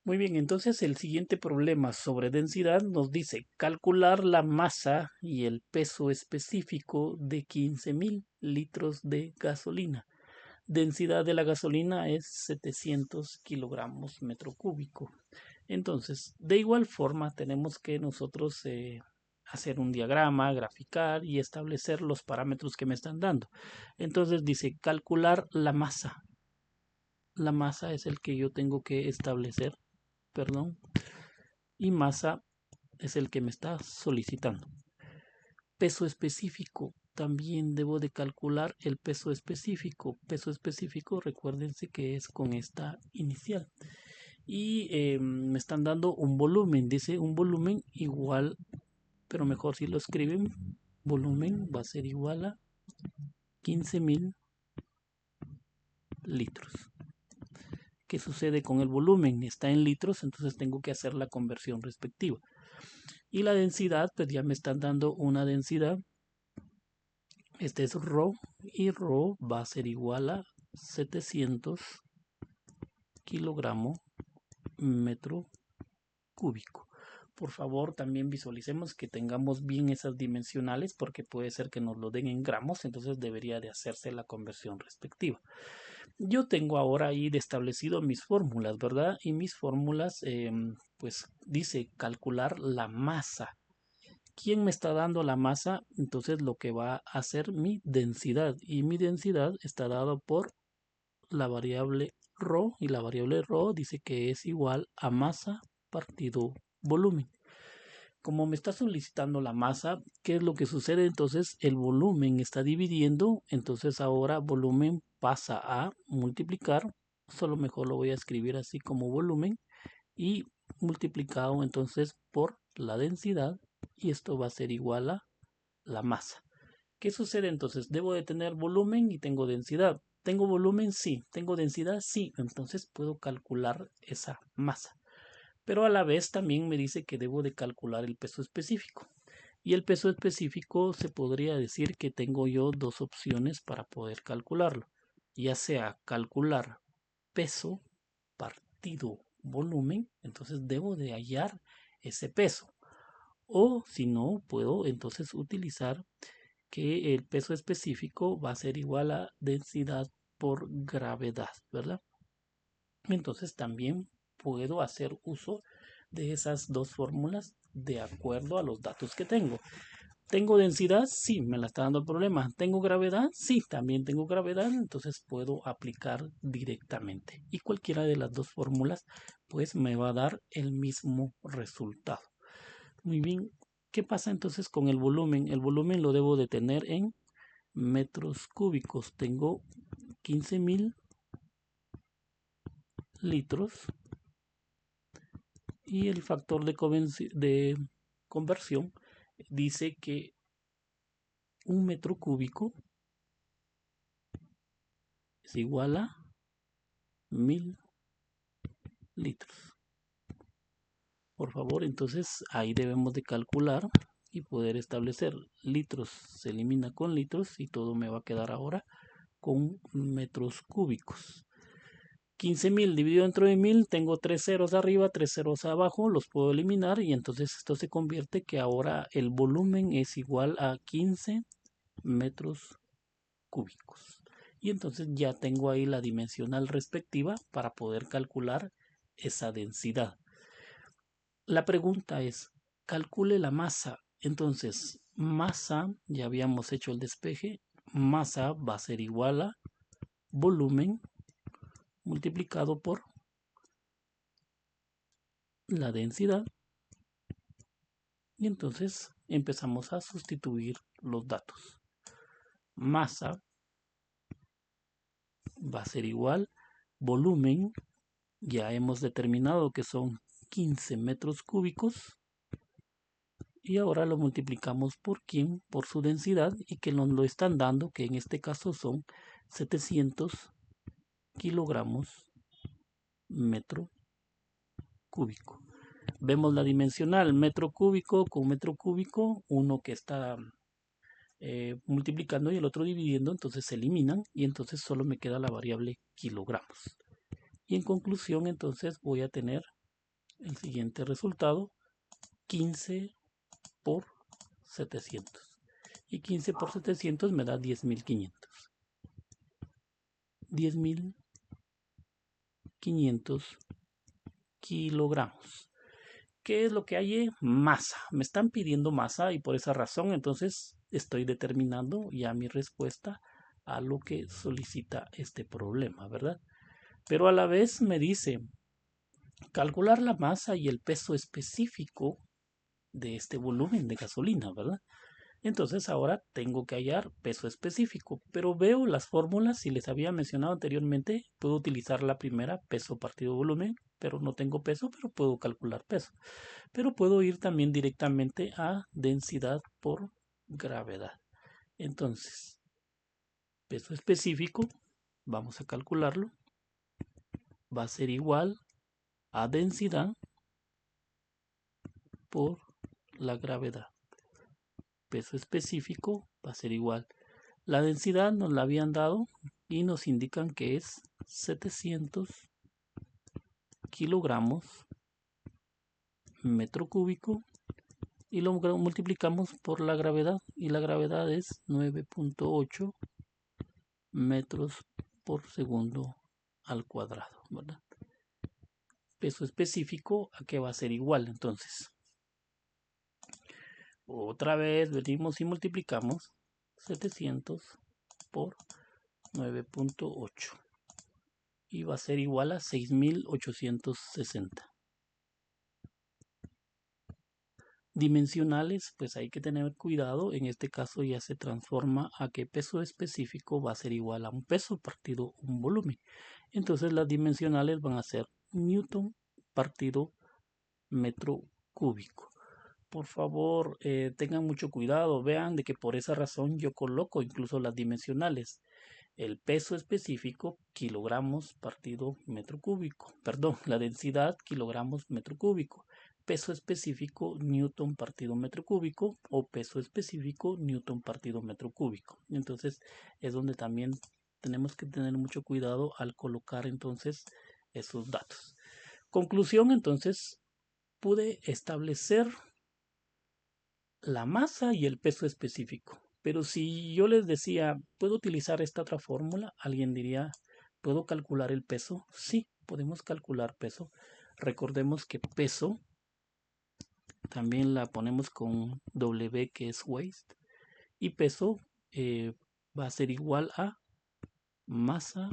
Muy bien, entonces el siguiente problema sobre densidad nos dice calcular la masa y el peso específico de 15.000 litros de gasolina. Densidad de la gasolina es 700 kilogramos metro cúbico. Entonces, de igual forma, tenemos que nosotros hacer un diagrama, graficar y establecer los parámetros que me están dando. Entonces dice calcular la masa. La masa es el que yo tengo que establecer, perdón, y masa es el que me está solicitando. Peso específico. También debo de calcular el peso específico. Peso específico, recuérdense que es con esta inicial. Y me están dando un volumen. Dice un volumen igual, pero mejor si lo escriben, volumen va a ser igual a 15.000 litros. ¿Qué sucede con el volumen? Está en litros, entonces tengo que hacer la conversión respectiva. Y la densidad, pues ya me están dando una densidad. Este es ρ y ρ va a ser igual a 700 kilogramos metro cúbico. Por favor, también visualicemos que tengamos bien esas dimensionales porque puede ser que nos lo den en gramos, entonces debería de hacerse la conversión respectiva. Yo tengo ahora ahí establecido mis fórmulas, ¿verdad? Y mis fórmulas, pues dice calcular la masa. ¿Quién me está dando la masa? Entonces lo que va a hacer mi densidad. Y mi densidad está dado por la variable ρ. Y la variable ρ dice que es igual a masa partido volumen. Como me está solicitando la masa, ¿qué es lo que sucede? Entonces el volumen está dividiendo. Entonces ahora volumen pasa a multiplicar. Solo mejor lo voy a escribir así como volumen. Y multiplicado entonces por la densidad. Y esto va a ser igual a la masa. ¿Qué sucede entonces? Debo de tener volumen y tengo densidad. ¿Tengo volumen? Sí. ¿Tengo densidad? Sí. Entonces puedo calcular esa masa. Pero a la vez también me dice que debo de calcular el peso específico. Y el peso específico se podría decir que tengo yo dos opciones para poder calcularlo. Ya sea calcular peso partido volumen, entonces debo de hallar ese peso. O si no, puedo entonces utilizar que el peso específico va a ser igual a densidad por gravedad, ¿verdad? Entonces también puedo hacer uso de esas dos fórmulas de acuerdo a los datos que tengo. ¿Tengo densidad? Sí, me la está dando el problema. ¿Tengo gravedad? Sí, también tengo gravedad, entonces puedo aplicar directamente. Y cualquiera de las dos fórmulas pues me va a dar el mismo resultado. Muy bien, ¿qué pasa entonces con el volumen? El volumen lo debo de tener en metros cúbicos. Tengo 15.000 litros y el factor de conversión dice que un metro cúbico es igual a 1.000 litros. Por favor, entonces ahí debemos de calcular y poder establecer litros se elimina con litros y todo me va a quedar ahora con metros cúbicos. 15.000 dividido entre 1000, tengo 3 ceros arriba, 3 ceros abajo, los puedo eliminar y entonces esto se convierte que ahora el volumen es igual a 15 metros cúbicos. Y entonces ya tengo ahí la dimensional respectiva para poder calcular esa densidad. La pregunta es, calcule la masa. Entonces, masa, ya habíamos hecho el despeje, masa va a ser igual a volumen multiplicado por la densidad. Y entonces empezamos a sustituir los datos. Masa va a ser igual volumen, ya hemos determinado que son 15 metros cúbicos y ahora lo multiplicamos por quién, por su densidad y que nos lo están dando, que en este caso son 700 kilogramos metro cúbico. Vemos la dimensional metro cúbico con metro cúbico, uno que está multiplicando y el otro dividiendo, entonces se eliminan y entonces solo me queda la variable kilogramos. Y en conclusión entonces voy a tener el siguiente resultado, 15 por 700. Y 15 por 700 me da 10.500. 10.500 kilogramos. ¿Qué es lo que hay? Masa. Me están pidiendo masa y por esa razón entonces estoy determinando ya mi respuesta a lo que solicita este problema, ¿verdad? Pero a la vez me dice calcular la masa y el peso específico de este volumen de gasolina, ¿verdad? Entonces ahora tengo que hallar peso específico, pero veo las fórmulas, si les había mencionado anteriormente, puedo utilizar la primera, peso partido volumen, pero no tengo peso, pero puedo calcular peso. Pero puedo ir también directamente a densidad por gravedad. Entonces, peso específico, vamos a calcularlo, va a ser igual a densidad por la gravedad. Peso específico va a ser igual. La densidad nos la habían dado y nos indican que es 700 kilogramos metro cúbico y lo multiplicamos por la gravedad y la gravedad es 9.8 metros por segundo al cuadrado, ¿verdad? Peso específico a qué va a ser igual, entonces otra vez venimos y multiplicamos 700 por 9.8 y va a ser igual a 6.860. Dimensionales, pues hay que tener cuidado, en este caso ya se transforma a que peso específico va a ser igual a un peso partido un volumen. Entonces las dimensionales van a ser newton partido metro cúbico. Por favor, tengan mucho cuidado, vean de que por esa razón yo coloco incluso las dimensionales. El peso específico, kilogramos partido metro cúbico. Perdón, la densidad, kilogramos metro cúbico. Peso específico, newton partido metro cúbico. O peso específico, newton partido metro cúbico. Entonces es donde también tenemos que tener mucho cuidado al colocar entonces esos datos. Conclusión, entonces, pude establecer la masa y el peso específico. Pero si yo les decía, ¿puedo utilizar esta otra fórmula? Alguien diría, ¿puedo calcular el peso? Sí, podemos calcular peso. Recordemos que peso también la ponemos con W, que es waste. Y peso va a ser igual a masa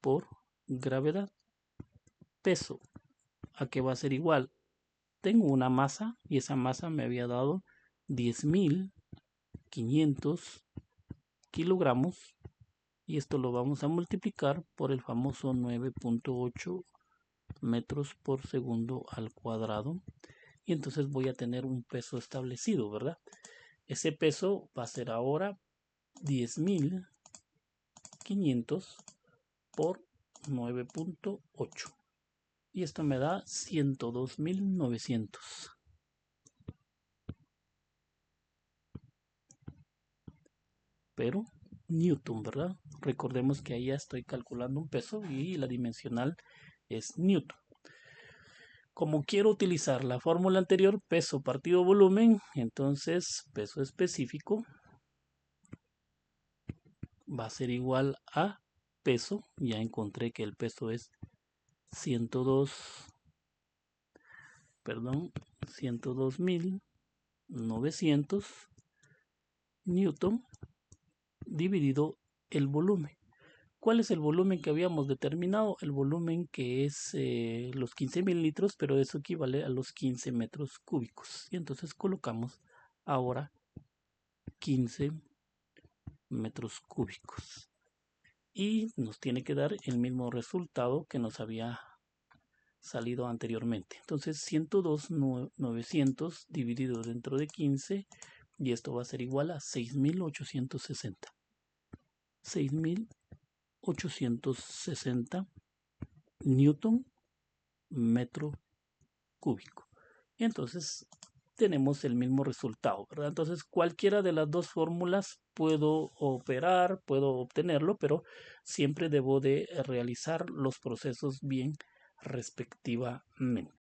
por gravedad. Peso, ¿a qué va a ser igual? Tengo una masa y esa masa me había dado 10.500 kilogramos y esto lo vamos a multiplicar por el famoso 9.8 metros por segundo al cuadrado y entonces voy a tener un peso establecido, ¿verdad? Ese peso va a ser ahora 10.500 por 9.8 y esto me da 102.900. Pero newton, ¿verdad? Recordemos que ahí ya estoy calculando un peso y la dimensional es newton. Como quiero utilizar la fórmula anterior, peso partido volumen, entonces peso específico va a ser igual a peso. Ya encontré que el peso es 102.900 newton dividido el volumen. ¿Cuál es el volumen que habíamos determinado? El volumen que es los 15.000 litros, pero eso equivale a los 15 metros cúbicos. Y entonces colocamos ahora 15 metros cúbicos. Y nos tiene que dar el mismo resultado que nos había salido anteriormente. Entonces 102.900 dividido dentro de 15 y esto va a ser igual a 6.860. 6.860 newton metro cúbico. Y entonces tenemos el mismo resultado, ¿verdad? Entonces cualquiera de las dos fórmulas puedo operar, puedo obtenerlo, pero siempre debo de realizar los procesos bien respectivamente.